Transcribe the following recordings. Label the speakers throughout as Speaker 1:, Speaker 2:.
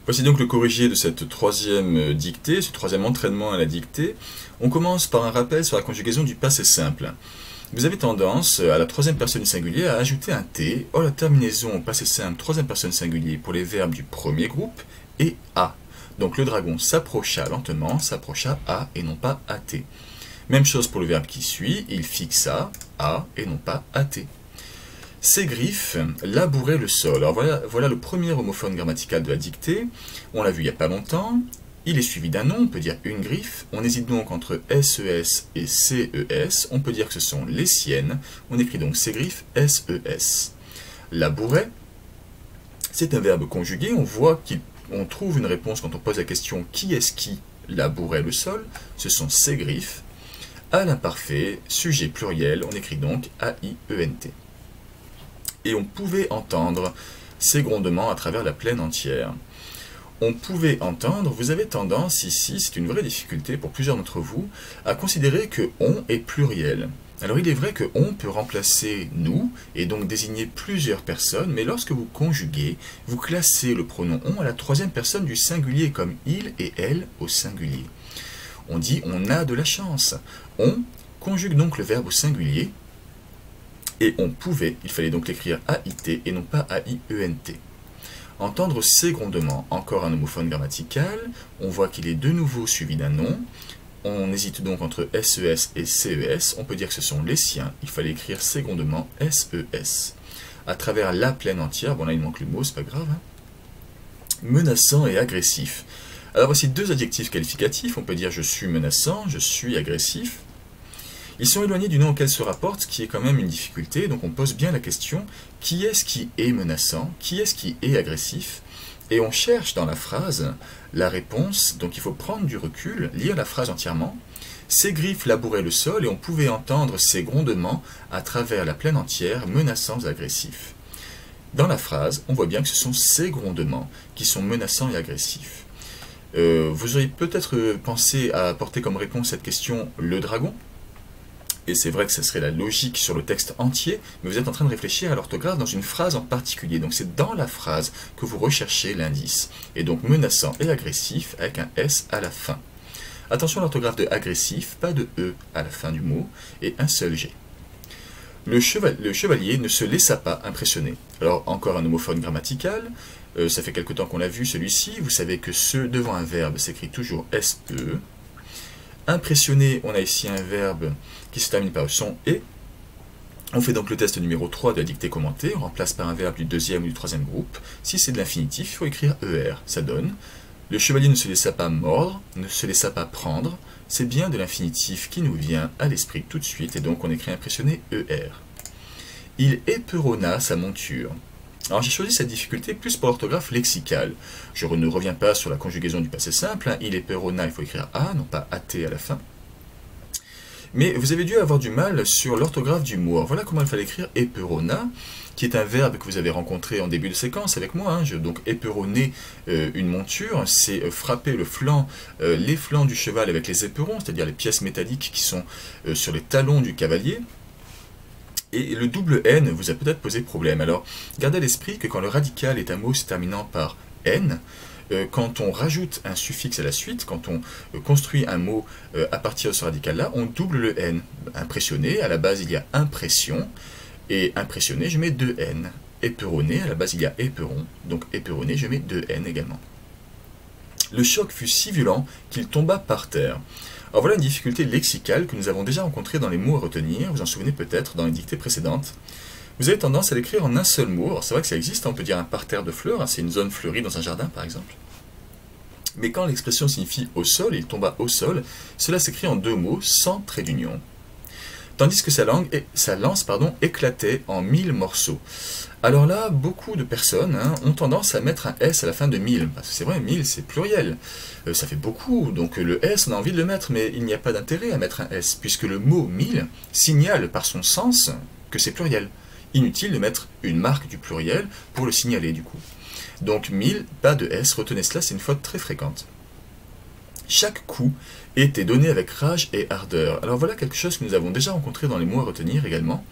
Speaker 1: Voici donc le corrigé de cette troisième dictée, ce troisième entraînement à la dictée. On commence par un rappel sur la conjugaison du passé simple. Vous avez tendance, à la troisième personne du singulier, à ajouter un T. Or, la terminaison au passé simple troisième personne singulier pour les verbes du premier groupe est A. Donc le dragon s'approcha lentement, s'approcha A et non pas AT. Même chose pour le verbe qui suit, il fixa A et non pas AT. Ses griffes labouraient le sol. Alors voilà le premier homophone grammatical de la dictée. On l'a vu il n'y a pas longtemps. Il est suivi d'un nom, on peut dire une griffe. On hésite donc entre SES et CES. On peut dire que ce sont les siennes. On écrit donc ses griffes SES. Labourait, c'est un verbe conjugué. On voit qu'on trouve une réponse quand on pose la question qui est-ce qui labourait le sol. Ce sont ses griffes. À l'imparfait, sujet pluriel, on écrit donc AIENT. Et on pouvait entendre ces grondements à travers la plaine entière. On pouvait entendre, vous avez tendance ici, c'est une vraie difficulté pour plusieurs d'entre vous, à considérer que on est pluriel. Alors il est vrai que on peut remplacer nous, et donc désigner plusieurs personnes, mais lorsque vous conjuguez, vous classez le pronom on à la troisième personne du singulier, comme il et elle au singulier. On dit on a de la chance. On conjugue donc le verbe au singulier, et on pouvait, il fallait donc l'écrire AIT et non pas AIENT. Entendre ces grondements, encore un homophone grammatical, on voit qu'il est de nouveau suivi d'un nom. On hésite donc entre SES et CES, on peut dire que ce sont les siens, il fallait écrire ces grondements SES. À travers la plaine entière, bon là il manque le mot, c'est pas grave. Menaçant et agressif. Alors voici deux adjectifs qualificatifs, on peut dire je suis menaçant, je suis agressif. Ils sont éloignés du nom auquel se rapportent, ce qui est quand même une difficulté, donc on pose bien la question, qui est-ce qui est menaçant, qui est-ce qui est agressif? Et on cherche dans la phrase la réponse, donc il faut prendre du recul, lire la phrase entièrement. Ses griffes labouraient le sol et on pouvait entendre ses grondements à travers la plaine entière, menaçants et agressifs. Dans la phrase, on voit bien que ce sont ces grondements qui sont menaçants et agressifs. Vous auriez peut-être pensé à apporter comme réponse cette question le dragon. Et c'est vrai que ce serait la logique sur le texte entier, mais vous êtes en train de réfléchir à l'orthographe dans une phrase en particulier. Donc c'est dans la phrase que vous recherchez l'indice. Et donc menaçant et agressif avec un S à la fin. Attention à l'orthographe de agressif, pas de E à la fin du mot, et un seul G. Le chevalier ne se laissa pas impressionner. Alors encore un homophone grammatical, ça fait quelque temps qu'on l'a vu celui-ci. Vous savez que ce devant un verbe s'écrit toujours SE. Impressionner, on a ici un verbe qui se termine par le son « et ». On fait donc le test numéro 3 de la dictée commentée, on remplace par un verbe du deuxième ou du troisième groupe. Si c'est de l'infinitif, il faut écrire ER, ça donne. Le chevalier ne se laissa pas mordre, ne se laissa pas prendre, c'est bien de l'infinitif qui nous vient à l'esprit tout de suite, et donc on écrit impressionner ER. Il éperonna sa monture. Alors j'ai choisi cette difficulté plus pour l'orthographe lexicale. Je ne reviens pas sur la conjugaison du passé simple, il éperonna, il faut écrire A, non pas AT à la fin. Mais vous avez dû avoir du mal sur l'orthographe du mot. Alors voilà comment il fallait écrire éperonna, qui est un verbe que vous avez rencontré en début de séquence avec moi. Donc éperonner une monture, c'est frapper le flanc, les flancs du cheval avec les éperons, c'est-à-dire les pièces métalliques qui sont sur les talons du cavalier. Et le double N vous a peut-être posé problème. Alors, gardez à l'esprit que quand le radical est un mot se terminant par N, quand on rajoute un suffixe à la suite, quand on construit un mot à partir de ce radical-là, on double le N. Impressionné, à la base il y a impression, et impressionné, je mets 2 N. Éperonné, à la base il y a éperon, donc éperonné, je mets 2 N également. Le choc fut si violent qu'il tomba par terre. Alors voilà une difficulté lexicale que nous avons déjà rencontrée dans les mots à retenir, vous en souvenez peut-être dans les dictées précédentes. Vous avez tendance à l'écrire en un seul mot, alors c'est vrai que ça existe, on peut dire un parterre de fleurs, c'est une zone fleurie dans un jardin par exemple. Mais quand l'expression signifie au sol, il tomba au sol, cela s'écrit en deux mots sans trait d'union. Tandis que sa lance éclatait en 1000 morceaux. Alors là, beaucoup de personnes ont tendance à mettre un S à la fin de 1000, parce que c'est vrai, 1000 c'est pluriel, ça fait beaucoup, donc le S on a envie de le mettre, mais il n'y a pas d'intérêt à mettre un S, puisque le mot 1000 signale par son sens que c'est pluriel. Inutile de mettre une marque du pluriel pour le signaler du coup. Donc 1000, pas de S, retenez cela, c'est une faute très fréquente. Chaque coup était donné avec rage et ardeur. Alors voilà quelque chose que nous avons déjà rencontré dans les mots à retenir également.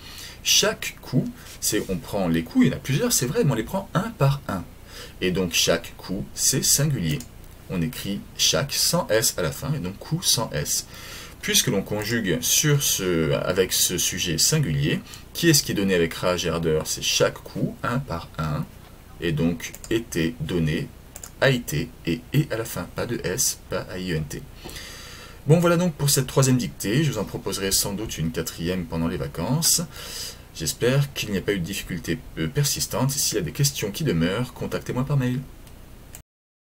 Speaker 1: Chaque coup, c'est on prend les coups, il y en a plusieurs, c'est vrai, mais on les prend un par un. Et donc chaque coup, c'est singulier. On écrit chaque sans S à la fin, et donc coup sans S. Puisque l'on conjugue avec ce sujet singulier, qui est-ce qui est donné avec rage et ardeur? C'est chaque coup, un par un, et donc été donné, a été, et à la fin, pas de S, pas AIENT. Bon, voilà donc pour cette troisième dictée. Je vous en proposerai sans doute une quatrième pendant les vacances. J'espère qu'il n'y a pas eu de difficultés persistantes. S'il y a des questions qui demeurent, contactez-moi par mail.